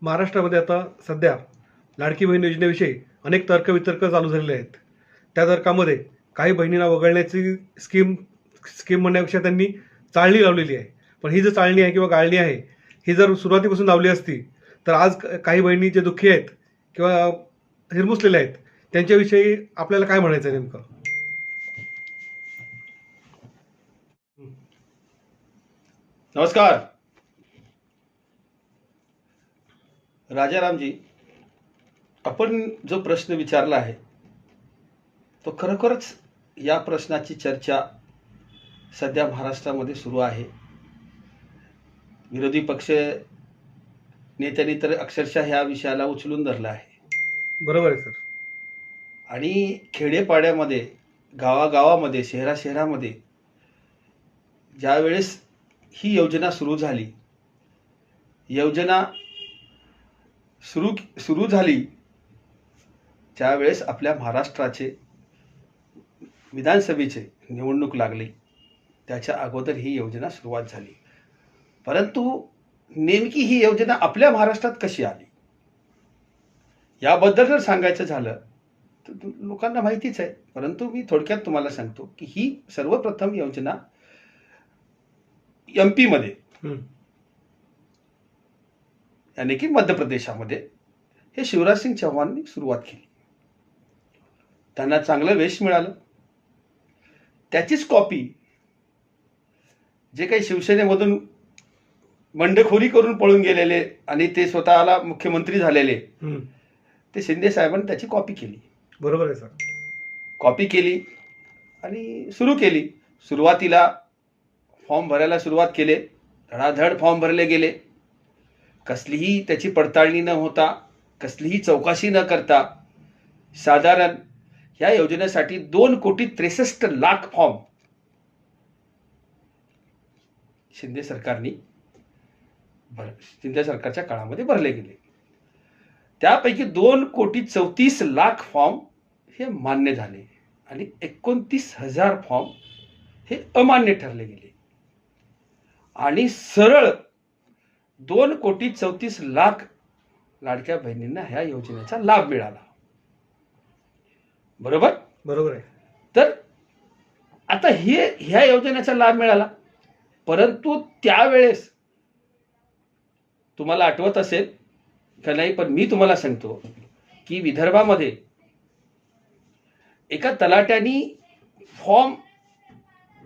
महाराष्ट्रामध्ये आता सध्या लाडकी बहीण योजनेविषयी अनेक तर्कवितर्क चालू झालेले आहेत. त्या तर्कामध्ये काही बहिणींना वगळण्याची स्कीम म्हणण्यापेक्षा त्यांनी चाळणी लावलेली आहे. पण ही जर चाळणी आहे किंवा गाळणी आहे, ही जर सुरुवातीपासून लावली असती तर आज काही बहिणी जे दुःखी आहेत किंवा हिरमुसलेल्या आहेत त्यांच्याविषयी आपल्याला काय म्हणायचं नेमकं? नमस्कार राजारामजी, आपण जो प्रश्न विचारला आहे तो खरोखरच या प्रश्नाची चर्चा सध्या महाराष्ट्रामध्ये सुरू आहे. विरोधी पक्ष नेत्यांनी तर अक्षरशः ह्या विषयाला उचलून धरला आहे. बरोबर आहे सर. आणि खेडेपाड्यामध्ये, गावागावामध्ये, शहरामध्ये ज्या वेळेस ही योजना सुरू झाली, सुरू झाली त्यावेळेस आपल्या महाराष्ट्राचे विधानसभेचे निवडणूक लागली. त्याच्या अगोदर ही योजना सुरुवात झाली. परंतु नेमकी ही योजना आपल्या महाराष्ट्रात कशी आली याबद्दल जर सांगायचं झालं तर लोकांना माहितीच आहे. परंतु मी थोडक्यात तुम्हाला सांगतो की ही सर्वप्रथम योजना MP मध्ये, यानी की मध्य प्रदेशामध्ये हे शिवराज सिंग चौहाननी सुरुवात केली. त्यांना चांगलं यश मिळालं. त्याचीच कॉपी जे काही शिवसेनेमधून बंडखोरी करून पळून गेलेले आणि ते स्वतःला मुख्यमंत्री झालेले ते शिंदे साहेबांनी त्याची कॉपी केली. बरोबर आहे सर. कॉपी केली आणि सुरू केली. सुरुवातीला फॉर्म भरायला सुरुवात केले. धडाधड फॉर्म भरले गेले. कसलीही त्याची पडताळणी न होता, कसलीही चौकशी न करता साधारण या योजनेसाठी 2,63,00,000 फॉर्म शिंदे सरकारच्या काळामध्ये भरले गेले. त्यापैकी 2,34,00,000 फॉर्म हे मान्य झाले आणि 29,000 फॉर्म हे अमान्य ठरले गेले. आणि सरळ 2,34,00,000 लाडक्या बहिणींना ह्या योजनेचा लाभ मिळाला. बरोबर आहे. तर आता ह्या योजनेचा लाभ मिळाला. परंतु त्यावेळेस तुम्हाला आठवत असेल का नाही, पण मी तुम्हाला सांगतो की विदर्भामध्ये एका तलाट्यानी फॉर्म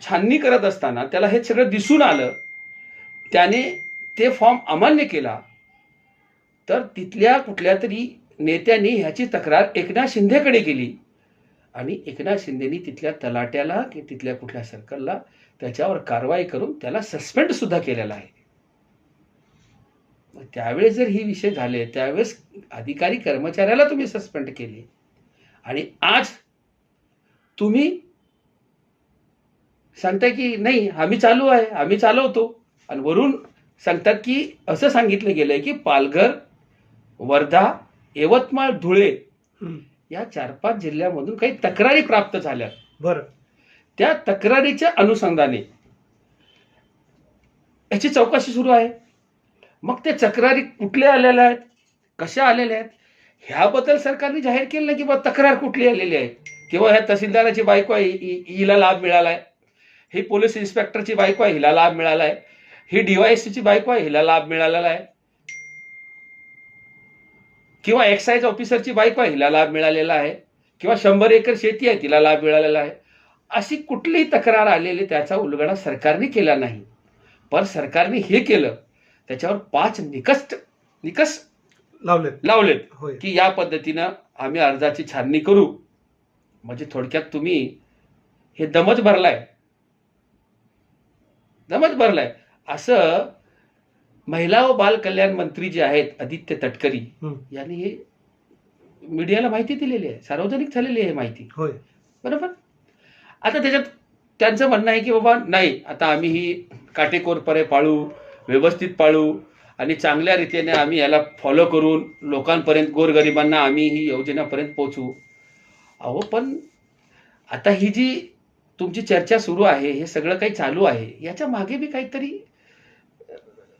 छाननी करत असताना त्याला हे सगळं दिसून आलं. त्याने ते फॉर्म अमान्य केला. तर तिथल्या कुठल्या तरी नेत्यांनी ह्याची तक्रार एकनाथ शिंदेकडे केली आणि एकनाथ शिंदेनी तिथल्या तलाट्याला की तिथल्या कुठल्या सर्कलला त्याच्यावर कारवाई करून त्याला सस्पेंड सुद्धा केलेला आहे. त्यावेळेस जर ही विषय झाले, त्यावेळेस अधिकारी कर्मचाऱ्याला तुम्ही सस्पेंड केले आणि आज तुम्ही सांगताय की नाही आम्ही चालू आहे, आम्ही चालवतो, आणि वरून सांगतात की असं सांगितलं गेलंय की पालघर, वर्धा, यवतमाळ, धुळे या 4-5 जिल्ह्यामधून काही तक्रारी प्राप्त झाल्या. बरं. त्या तक्रारीच्या अनुषंगाने याची चौकशी सुरू आहे. मग त्या तक्रारी कुठल्या आलेल्या आहेत, कशा आलेल्या आहेत ह्याबद्दल सरकारने जाहीर केलं नाही की बा तक्रार कुठली आलेली आहे, किंवा ह्या तहसीलदाराची बायको आहे हिला लाभ मिळालाय, ही पोलीस इन्स्पेक्टरची बायको आहे हिला लाभ मिळालाय, ही DYSPची बायको आहे हिला लाभ मिळालेला आहे, किंवा एक्साइज ऑफिसरची बायको आहे हिला लाभ मिळालेला आहे, किंवा 100 एकर शेती आहे तिला लाभ मिळालेला आहे. अशी कुठलीही तक्रार आलेली त्याचा उलगडा सरकारने केला नाही. पण सरकारने हे केलं, त्याच्यावर 5 निकष लावलेत की या पद्धतीनं आम्ही अर्जाची छाननी करू. म्हणजे थोडक्यात तुम्ही हे दमच भरलाय असं महिला व बाल कल्याण मंत्री जे आहेत आदित्य तटकरी यांनी हे मीडियाला माहिती दिलेली आहे, सार्वजनिक झालेली आहे माहिती. बरोबर. आता त्याच्यात त्यांचं म्हणणं आहे की बाबा नाही, आता आम्ही ही काटेकोरपणे पाळू, व्यवस्थित पाळू आणि चांगल्या रीतीने आम्ही याला फॉलो करून लोकांपर्यंत, गोरगरिबांना आम्ही ही योजनेपर्यंत पोहोचू. अहो पण आता ही जी तुमची चर्चा सुरू आहे, हे सगळं काही चालू आहे, याच्या मागे बी काहीतरी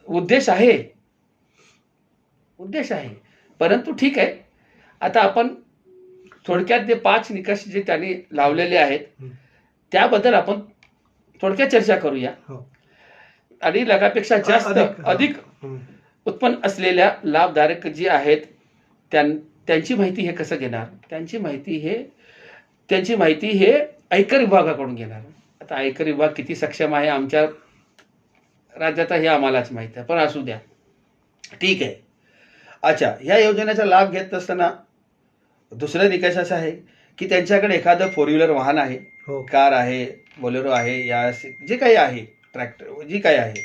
उद्देश आहे. उद्देश आहे. परंतु ठीक आहे, आता आपण थोडक्यात जे 5 निकष जे त्यांनी लावलेले आहेत त्याबद्दल आपण थोडक्यात चर्चा करूया. आणि लगापेक्षा जास्त अधिक उत्पन्न असलेल्या लाभधारक जे आहेत त्यांची माहिती हे कसं घेणार? त्यांची माहिती हे आयकर विभागाकडून घेणार. आता आयकर विभाग किती सक्षम आहे आमच्या राज्यात हे आम्हालाच माहिती आहे, पण असू द्या, ठीक आहे. अच्छा, ह्या योजनेचा लाभ घेत असताना दुसरा निकष असा आहे की त्यांच्याकडे एखादं 4 व्हीलर वाहन आहे, कार आहे, बोलेरो आहे, या जे काही आहे, ट्रॅक्टर जी काही आहे.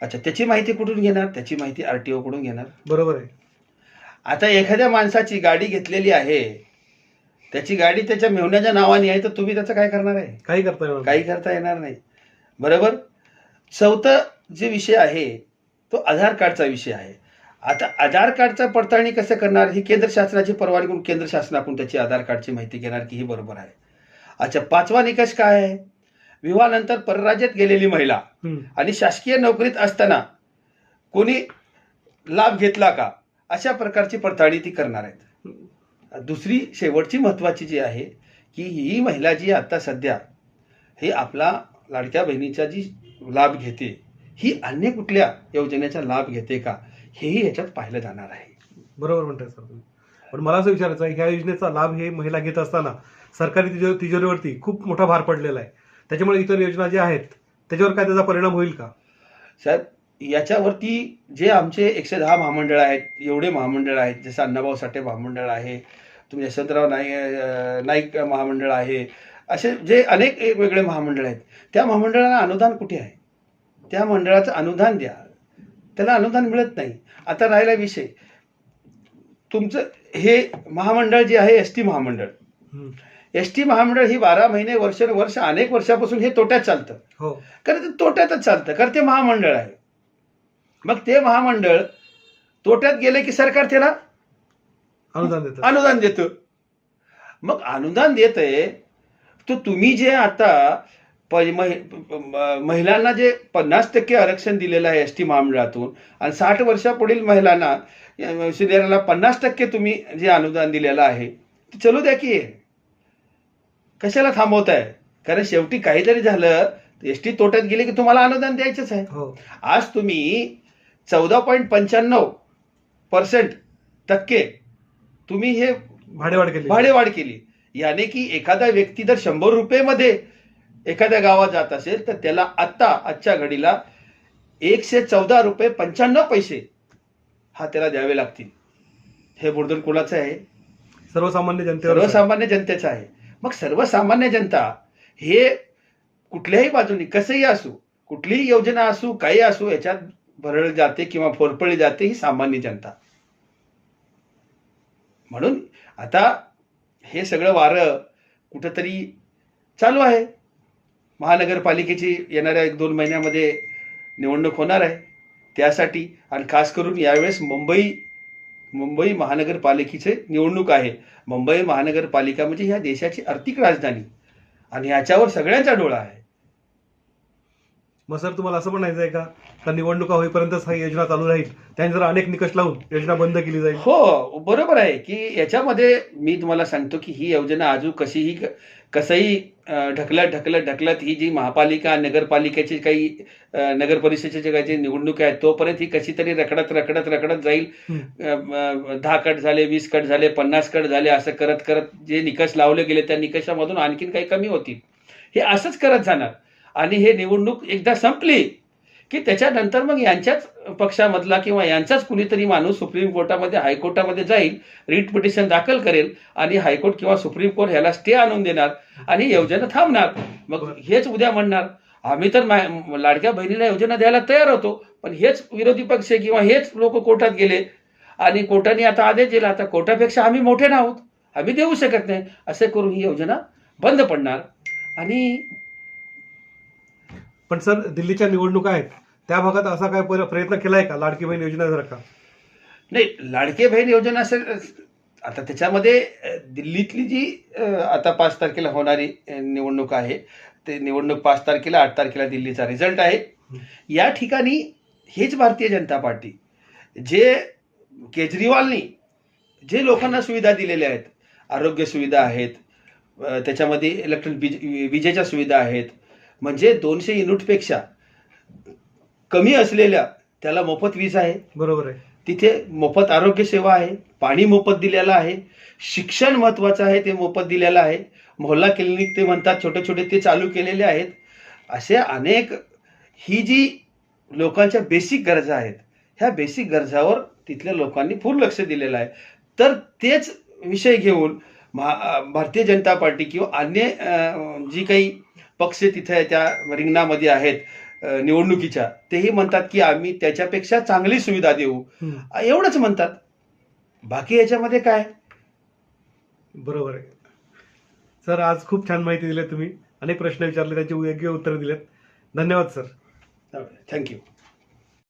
अच्छा, त्याची माहिती कुठून घेणार? त्याची माहिती RTO कडून घेणार. बरोबर आहे. आता एखाद्या माणसाची गाडी घेतलेली आहे, त्याची गाडी त्याच्या मेहुण्याच्या नावाने आहे, तर तुम्ही त्याचं काय करणार आहे? काही करता येणार नाही. बरोबर. चौथा जे विषय आहे तो आधार कार्डचा विषय आहे. आता आधार कार्डचा पडताळणी कसं करणार? ही केंद्र शासनाची परवानगी करून केंद्र शासनाकडून त्याची आधार कार्डची माहिती घेणार की ही बरोबर आहे. अच्छा, 5वा निकष काय आहे? विवाहानंतर परराज्यात गेलेली महिला आणि शासकीय नोकरीत असताना कोणी लाभ घेतला का, अशा प्रकारची पडताळणी ती करणार आहेत. दुसरी शेवटची महत्वाची जी आहे की ही महिला जी आता सध्या ही आपला लाडक्या बहिणीचा जी लाभ घेते, ही अन्य कुठल्या योजनेचा लाभ घेते का, हेही याच्यात पाहिलं जाणार आहे. बरोबर म्हणताय सर तुम्ही. पण मला असं विचारायचं आहे, ह्या योजनेचा लाभ हे महिला घेत असताना सरकारी तिजोरीवरती खूप मोठा भार पडलेला आहे. त्याच्यामुळे इतर योजना ज्या आहेत त्याच्यावर काय त्याचा परिणाम होईल का? साहेब, याच्यावरती जे आमचे 110 महामंडळ आहेत, एवढे महामंडळ आहेत, जसं अण्णाभाऊ साठे महामंडळ आहे, तुम्ही यशवंतराव नाईक महामंडळ आहे, असे जे अनेक वेगवेगळे महामंडळ आहेत, त्या महामंडळाला अनुदान कुठे आहे? त्या मंडळाचं अनुदान द्या, त्याला अनुदान मिळत नाही. आता राहिला विषय, तुमचं हे महामंडळ जे आहे ST महामंडळ, ST महामंडळ ही 12 महिने वर्ष अनेक वर्षापासून हे तोट्यात चालतं. हो, कारण ते तोट्यातच चालतं, कारण ते महामंडळ आहे. मग ते महामंडळ तोट्यात गेले की सरकार त्याला अनुदान देतं. मग अनुदान देतंय, तर तुम्ही जे आता महिलांना जे 50% आरक्षण दिलेलं आहे ST महामंडळातून, आणि 60 वर्षापुढील महिलांना सिनियरला 50% तुम्ही जे अनुदान दिलेलं आहे ते चलू द्या की. कशाला थांबवताय? कारण शेवटी काहीतरी झालं, ST तोट्यात गेले की तुम्हाला अनुदान द्यायचंच आहे. आज तुम्ही 14.95% तुम्ही हे भाडेवाढ केली. याने की एखादा व्यक्ती जर 100 रुपयेमध्ये एखाद्या गावात जात असेल तर त्याला आजच्या घडीला 114 रुपये 95 पैसे हा त्याला द्यावे लागतील. हे बुर्धन कुणाचं आहे? सर्वसामान्य जनतेचं आहे. मग सर्वसामान्य जनता हे कुठल्याही बाजूने कसंही असू, कुठलीही योजना असू, काही असू, याच्यात भरळली जाते किंवा फोरपळली जाते ही सामान्य जनता. म्हणून आता हे सगळं वारं कुठंतरी चालू आहे. महानगरपालिकेची येणाऱ्या 1-2 महिन्यामध्ये निवडणूक होणार आहे. त्यासाठी आणि खास करून यावेळेस मुंबई महानगरपालिकेची निवडणूक आहे. मुंबई महानगरपालिका म्हणजे ह्या देशाची आर्थिक राजधानी, आणि ह्याच्यावर सगळ्यांचा डोळा आहे. मग सर, तुम्हाला असं म्हणायचं आहे का निवडणुका होईपर्यंतच ही योजना चालू राहील, त्यानंतर अनेक निकष लावून योजना बंद केली जाईल? हो, बरोबर आहे की याच्यामध्ये मी तुम्हाला सांगतो की ही योजना अजून कसंही ढकलत ही जी महापालिका नगरपालिकेची काही नगर परिषदेची काही निवडणूक आहे, तोपर्यंत ही कशी तरी रखडत जाईल. 10 कट झाले, 20 कट झाले, 50 कट झाले, असं करत जे निकष लावले गेले त्या निकषामधून आणखीन काही कमी होतील. हे असंच करत जाणार. आणि हे निवडणूक एकदा संपली की त्याच्यानंतर मग यांच्याच पक्षामधला किंवा यांचाच कुणीतरी माणूस सुप्रीम कोर्टामध्ये, हायकोर्टामध्ये जाईल, रिट पिटिशन दाखल करेल आणि हायकोर्ट किंवा सुप्रीम कोर्ट ह्याला स्टे आणून देणार आणि योजना थांबणार. मग हेच उद्या म्हणणार आम्ही तर लाडक्या बहिणीला योजना द्यायला तयार होतो, पण हेच विरोधी पक्ष किंवा हेच लोक कोर्टात गेले आणि कोर्टाने आता आदेश दिला, आता कोर्टापेक्षा आम्ही मोठे नाहोत, आम्ही देऊ शकत नाही, असे करून ही योजना बंद पडणार. आणि पण सर, दिल्लीच्या निवडणुका आहेत, त्या भागात असा काय प्रयत्न केलाय का लाडकी बहीण योजनेसारखा? नाही, लाडकी बहीण योजना असेल आता त्याच्यामध्ये दिल्लीतली जी आता 5 तारखेला होणारी निवडणूक आहे, ते निवडणूक 5 तारखेला 8 तारखेला दिल्लीचा रिझल्ट आहे. या ठिकाणी हेच भारतीय जनता पार्टी जे केजरीवालनी जे लोकांना सुविधा दिलेल्या आहेत, आरोग्य सुविधा आहेत, त्याच्यामध्ये इलेक्ट्रिक विजेच्या सुविधा आहेत, म्हणजे 200 युनिटपेक्षा कमी असलेल्या त्याला मोफत वीज आहे, बरोबर आहे, तिथे मोफत आरोग्य सेवा आहे, पाणी मोफत दिलेलं आहे, शिक्षण महत्वाचं आहे ते मोफत दिलेलं आहे, मोहल्ला क्लिनिक ते म्हणतात छोटे छोटे ते चालू केलेले आहेत. असे अनेक ही जी लोकांच्या बेसिक गरजा आहेत, ह्या बेसिक गरजावर तिथल्या लोकांनी पूर्ण लक्ष दिलेलं आहे. तर तेच विषय घेऊन भारतीय जनता पार्टी किंवा अन्य जी काही पक्ष तिथे त्या रिंगणामध्ये आहेत निवडणुकीच्या, तेही म्हणतात की आम्ही त्याच्यापेक्षा चांगली सुविधा देऊ, एवढंच म्हणतात. बाकी याच्यामध्ये काय? बरोबर आहे सर. आज खूप छान माहिती दिली तुम्ही, अनेक प्रश्न विचारले, त्याची योग्य उत्तर दिलेत. धन्यवाद सर. थँक्यू.